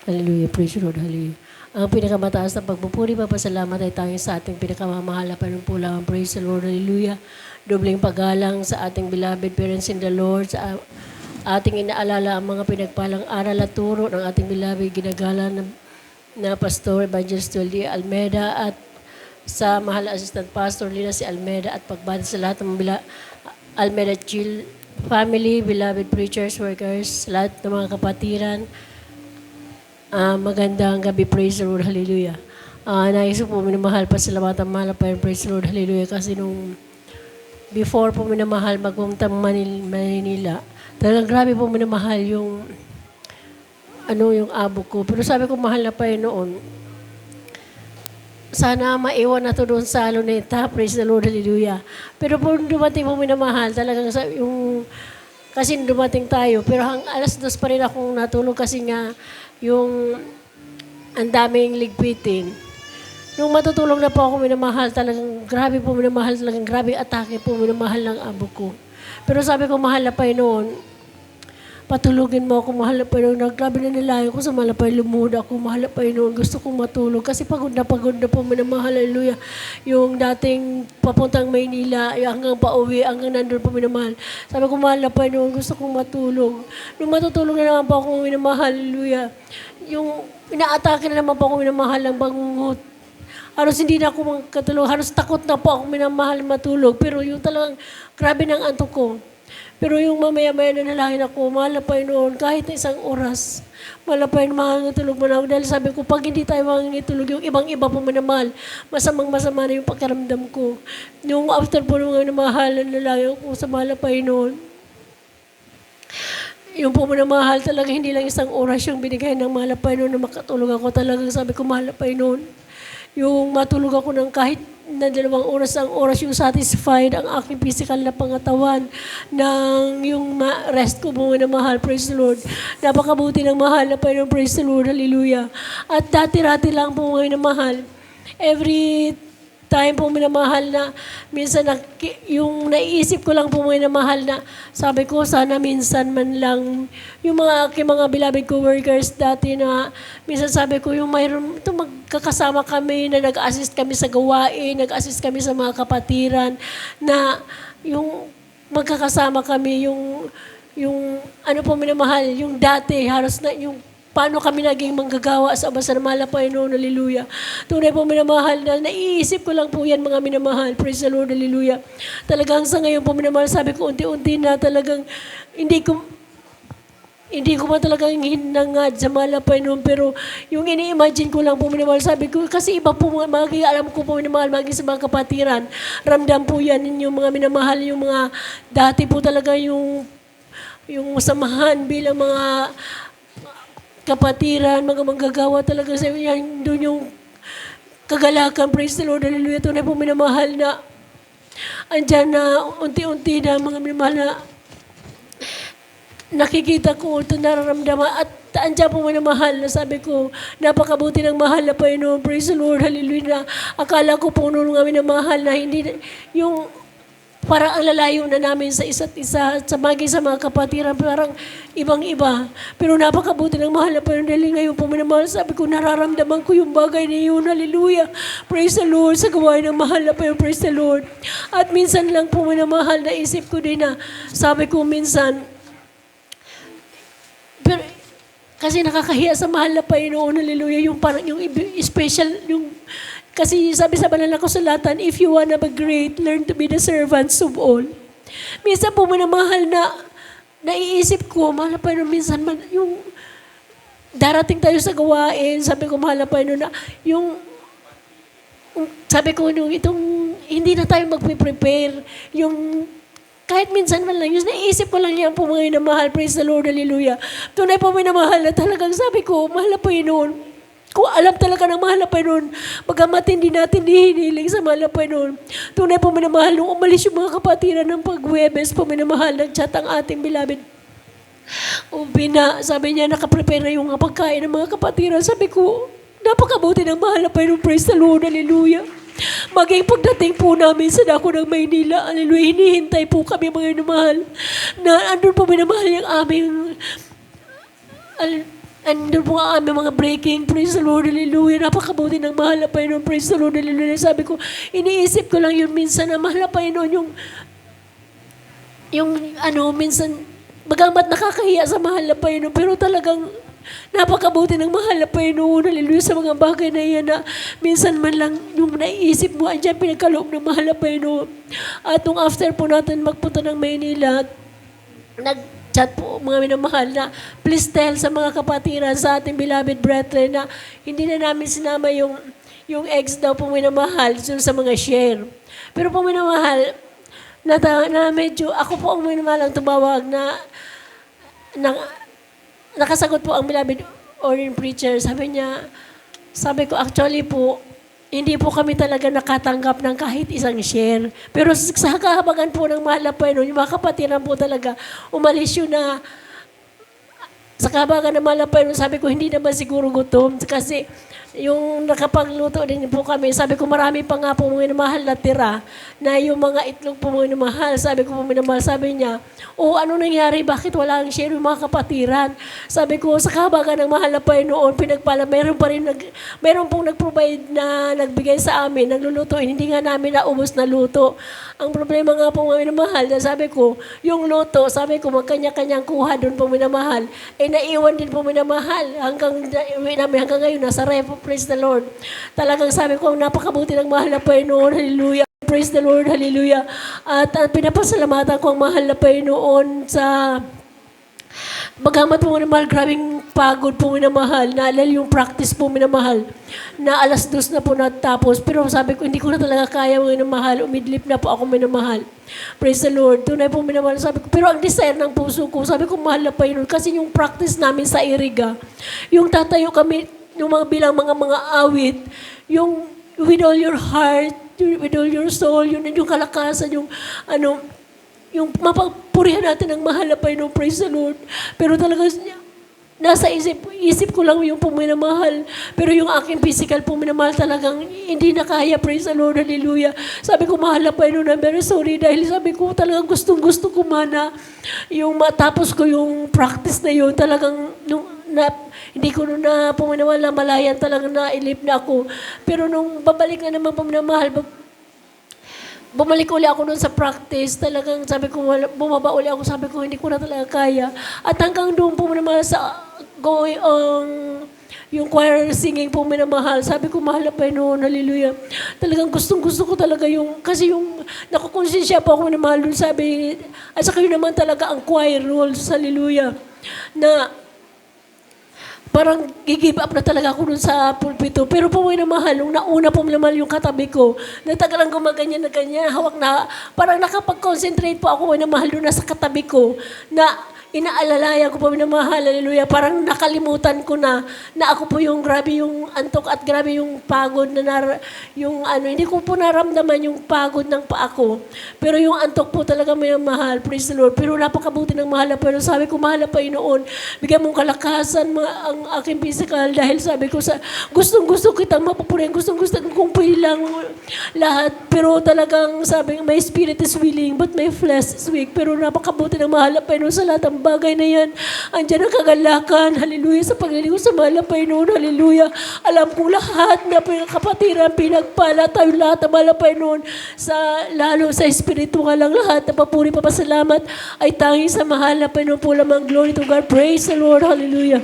Hallelujah. Praise the Lord. Hallelujah. Ang pinakamataas na pagpupuri, papasalamat ay tanging sa ating pinakamamahal na panumpulang. Praise the Lord. Hallelujah. Dobling paggalang sa ating beloved parents in the Lord, sa ating inaalala ang mga pinagpalang aral at turo ng ating beloved ginagala na Pastor Evangelist Tully Almeida at sa mahal na Assistant Pastor Lina si Almeida at pagbati sa lahat ng Almeida Chill family, beloved preachers, workers, lahat ng mga kapatiran. Magandang gabi, praise the Lord, hallelujah. Nais po minamahal, pasalamatan mahal pa yun, praise the Lord, hallelujah. Kasi nung before po minamahal magpumunta Manila, talagang grabe po minamahal yung yung abo ko. Pero sabi ko, mahal na pa yun noon. Sana maiwan na to doon sa Luneta, praise the Lord, hallelujah. Pero po dumating po minamahal, talagang kasi dumating tayo, pero alas 2 pa rin akong natulog kasi nga yung ang daming ligpitin. Nung matutulog na po ako minamahal, talagang grabe po minamahal, talagang grabe atake po minamahal ng abo ko. Pero sabi ko, mahal na pa noon, patulugin mo ako, mahal na pa noon. Grabe na nilayo ko sa mahal na pa lumuhod ako, mahal na pa noon. Gusto kong matulog kasi pagod na po minamahal, hallelujah. Yung dating papuntang Maynila, hanggang pauwi, hanggang nandun po minamahal. Sabi ko, mahal na pa noon, gusto kong matulog. Nung matutulog na naman po ako minamahal, hallelujah. Yung inaatake na naman po ako minamahal ng bangungot. Halos hindi na ako makatulog. Halos takot na po ako minamahal matulog. Pero yung talagang grabe ng antok ko. Pero yung mamaya-maya na nalangin ako, mahal na pa noon, kahit na 1 oras, mahal na pa yun, makakatulog mo na ako. Dahil sabi ko, pag hindi tayo makakatulog, yung ibang-iba po minamahal, masamang-masama na yung pakiramdam ko. Yung after po nung namahal na nalangin ako sa mahal na pa noon, yung po minamahal talaga, hindi lang 1 oras yung binigay ng mahal na pa noon na makatulog ako. Talagang sabi ko, mahal na pa noon. Yung matulog ako ng kahit na 2 oras, ang oras yung satisfied ang aking physical na pangatawan ng yung rest ko po na mahal, praise the Lord. Napakabuti ng mahal na pa yun, praise the Lord, hallelujah. At dati-rati lang po ngayon na mahal. Every time po minamahal na, minsan yung naiisip ko lang po ngayon na mahal na, sabi ko sana minsan man lang, yung mga aking mga beloved co-workers dati na, minsan sabi ko yung mayroon, magkakasama kami na nag-assist kami sa gawain, nag-assist kami sa mga kapatiran, na yung magkakasama kami, yung ano po minamahal, yung dati, halos na yung paano kami naging manggagawa sa basa na mahal na Panginoon, hallelujah. Tunay po minamahal na naiisip ko lang po yan mga minamahal, praise the Lord, hallelujah. Talagang sa ngayon po minamahal, sabi ko unti-unti na talagang hindi ko man talagang hinangad sa mahal na Panginoon, pero yung ini-imagine ko lang po minamahal, sabi ko, kasi iba po alam ko po minamahal, maging sa mga kapatiran, ramdam po yan yung mga minamahal, yung mga dati po talaga yung samahan bilang mga kapatiran, mga manggagawa talaga sa yan, doon yung kagalakan, praise the Lord, hallelujah. Tunay po minamahal na andyan na unti-unti na mga minamahal na nakikita ko ito, nararamdaman at andyan po minamahal na sabi ko, napakabuti ng mahal na Panginoon, praise the Lord, hallelujah. Na akala ko po noon nga minamahal na hindi, yung parang ang lalayo na namin sa isa't isa, sa mga kapatiran, parang ibang-iba. Pero napakabuti ng mahal na Panginoon dahil ngayon po minamahal, sabi ko, nararamdaman ko yung bagay na yun, hallelujah. Praise the Lord, sa gawain ng mahal na Panginoon, praise the Lord. At minsan lang po minamahal, naisip ko din na, sabi ko minsan, pero, kasi nakakahiya sa mahal na Panginoon, hallelujah, yung parang, yung special, yung, kasi sabi sa banal na kasulatan, if you wanna be great, learn to be the servants of all. Minsan po minamahal na naiisip ko, mahal na Panginoon, minsan yung darating tayo sa gawain, sabi ko, mahal na Panginoon, na yung sabi ko, itong hindi na tayo magpe-prepare, yung kahit minsan man lang, yung naisip ko lang yan po mga mahal, praise the Lord, hallelujah. Tunay po minamahal na talagang sabi ko, mahal na Panginoon, kung alam talaga ng mahal na Panginoon, bagamat hindi natin hinihiling sa mahal na Panginoon. Tunay po minamahal, nung umalis yung mga kapatiran ng pag-Huwebes po minamahal, nag-chat ang ating beloved. Sabi niya, nakaprepare na yung pagkain ng mga kapatiran. Sabi ko, napakabuti ng mahal na Panginoon, praise the Lord, hallelujah. Maging pagdating po namin sa dako ng Maynila, hallelujah, hinihintay po kami mga minamahal, na andun po minamahal yung aming andun po ang aming mga breaking, praise the Lord, hallelujah, napakabuti ng mahal na Panginoon, praise the Lord, hallelujah. Sabi ko, iniisip ko lang yun minsan na mahal na Panginoon, minsan, bagamat nakakahiya sa mahal na Panginoon, pero talagang napakabuti ng mahal na Panginoon, hallelujah, sa mga bagay na yan na minsan man lang yung naiisip mo, andyan pinagkaloob ng mahal na Panginoon. At nung after po natin magpunta ng Maynila, nag-chat po mga minamahal na please tell sa mga kapatiran sa ating beloved brethren na hindi na namin sinama yung ex daw po minamahal sa mga share. Pero po minamahal, na medyo, ako po ang minamahal ang tumawag na nakasagot po ang beloved Orient preacher. Sabi ko, actually po, hindi po kami talaga nakatanggap ng kahit isang share. Pero sa kahabagan po ng mahal na Panginoon, yung mga kapatiran po talaga, umalis yun na sa kahabagan ng mahal na Panginoon, sabi ko, hindi naman siguro gutom. Kasi yung nakapagluto din po kami, sabi ko, marami pa nga po mga minamahal na tira na yung mga itlog po mga minamahal. Sabi ko po minamahal, sabi niya, ano nangyari? Bakit wala ang share yung mga kapatiran? Sabi ko, sa kahabagan ng mahal na Panginoon, pinagpala, meron pong nag-provide na nagbigay sa amin, naglulutuin, hindi nga namin naubos na luto. Ang problema nga po mga minamahal, na sabi ko, yung luto, sabi ko, magkanya-kanyang kuha doon po minamahal. Naiwan din po minamahal hanggang ngayon, nasa repo, praise the Lord. Talagang sabi ko, napakabuti ng mahal na Panginoon, hallelujah. Praise the Lord, hallelujah. At pinapasalamatan ko ang mahal na Panginoon sa bagamat po minamahal, grabing pagod po minamahal, naalala yung practice po minamahal, na 2:00 na po natapos, pero sabi ko, hindi ko na talaga kaya minamahal, umidlip na po ako minamahal. Praise the Lord, tunay po minamahal, sabi ko, pero ang desire ng puso ko, sabi ko, mahal na Panginoon, kasi yung practice namin sa Iriga, yung tatayo kami, yung bilang mga awit, yung with all your heart, with all your soul, yung kalakasan, yung mapapurihan natin ang mahal na Panginoon, praise the Lord. Pero talaga, nasa isip ko lang yung puminamahal. Pero yung aking physical puminamahal talagang hindi na kaya, praise the Lord, hallelujah. Sabi ko, mahal na Panginoon, I'm very sorry dahil sabi ko talagang gustong-gusto ko mana yung matapos ko yung practice na yun, talagang hindi ko na puminamahal na malayan, talagang nailip na ako. Pero nung babalik na naman puminamahal, bumalik uli ako noon sa practice, talagang sabi ko, bumaba uli ako, sabi ko, hindi ko na talaga kaya. At hanggang doon po naman sa yung choir singing po minamahal, sabi ko, mahal na Panginoon, hallelujah. Talagang gustong-gusto ko talaga kasi yung nakukonsensya po ako minamahal doon, sabi, at saka yun naman talaga ang choir roles, hallelujah, na parang give up na talaga ako dun sa pulpito. Pero po minamahal, nung nauna po minamahal yung katabi ko, nagtagalang gumaganyan na ganyan, hawak na, parang nakapag-concentrate po ako minamahal dun na sa katabi ko, na inaalalayan ko po minamahal, hallelujah, parang nakalimutan ko na ako po yung grabe yung antok at grabe yung pagod hindi ko po naramdaman yung pagod ng paa ko. Pero yung antok po talaga minamahal, praise the Lord. Pero napakabuti ng mahal na Panginoon. Sabi ko, mahal na Panginoon, bigyan mong kalakasan ang aking physical dahil sabi ko gustong-gusto kitang mapupurihan, gustong-gusto kung pwede lang lahat. Pero talagang sabi, my spirit is willing, but my flesh is weak. Pero napakabuti ng mahal na Panginoon sa lahat ng bagay na yan. Andiyan ang kagalakan, hallelujah, sa paglilingkod sa mahal na Panginoon, hallelujah. Alam ko lahat na kapatiran, pinagpala tayo lahat ng mahal na Panginoon, lalo sa espiritual lang lahat, na papuri, papasalamat, ay tanging sa mahal na Panginoon po lamang. Glory to God, praise the Lord, hallelujah.